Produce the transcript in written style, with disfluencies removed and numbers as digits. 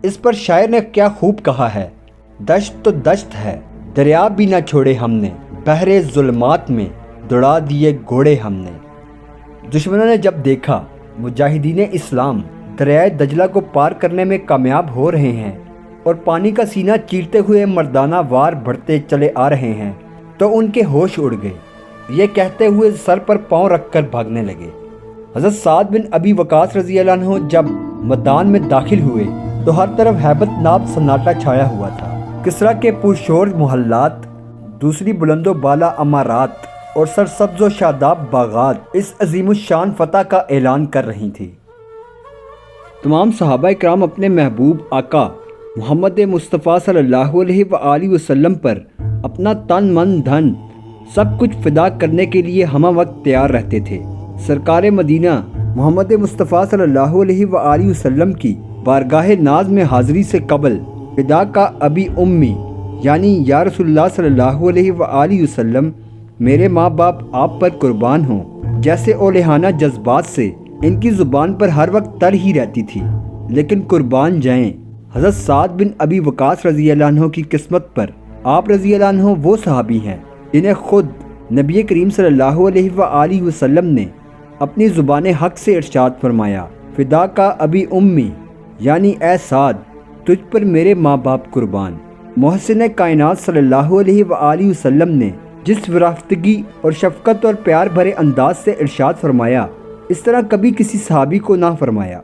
اس پر شاعر نے کیا خوب کہا ہے، دشت تو دشت ہے دریا بھی نہ چھوڑے ہم نے، بحر ظلمات میں دوڑا دیے گھوڑے ہم نے۔ دشمنوں نے جب دیکھا مجاہدین اسلام دریائے دجلہ کو پار کرنے میں کامیاب ہو رہے ہیں اور پانی کا سینہ چیرتے ہوئے مردانہ وار بڑھتے چلے آ رہے ہیں تو ان کے ہوش اڑ گئے، یہ کہتے ہوئے سر پر پاؤں رکھ کر بھاگنے لگے۔ حضرت سعد بن ابی وقاص رضی اللہ عنہ جب میدان میں داخل ہوئے تو ہر طرف ہیبت ناک سناٹا چھایا ہوا تھا۔ کسریٰ کے پرشور محلات، دوسری بلند و بالا عمارات اور سرسبز و شاداب باغات اس عظیم الشان فتح کا اعلان کر رہی تھی۔ تمام صحابہ کرام اپنے محبوب آقا محمد مصطفیٰ صلی اللہ علیہ وآلہ وسلم پر اپنا تن من دھن سب کچھ فدا کرنے کے لیے ہمہ وقت تیار رہتے تھے۔ سرکار مدینہ محمد مصطفیٰ صلی اللہ علیہ وآلہ وسلم کی بارگاہ ناز میں حاضری سے قبل فدا کا ابی امی یعنی یا رسول اللہ صلی اللہ علیہ وآلہ وسلم میرے ماں باپ آپ پر قربان ہوں جیسے اولہانہ جذبات سے ان کی زبان پر ہر وقت تر ہی رہتی تھی، لیکن قربان جائیں حضرت سعد بن ابی وقاص رضی اللہ عنہ کی قسمت پر۔ آپ رضی اللہ عنہ وہ صحابی ہیں جنہیں خود نبی کریم صلی اللہ علیہ وآلہ وسلم نے اپنی زبان حق سے ارشاد فرمایا، فدا کا ابی امی یعنی اے سعد تجھ پر میرے ماں باپ قربان۔ محسن کائنات صلی اللہ علیہ وآلہ وسلم نے جس ورافتگی اور شفقت اور پیار بھرے انداز سے ارشاد فرمایا، اس طرح کبھی کسی صحابی کو نہ فرمایا۔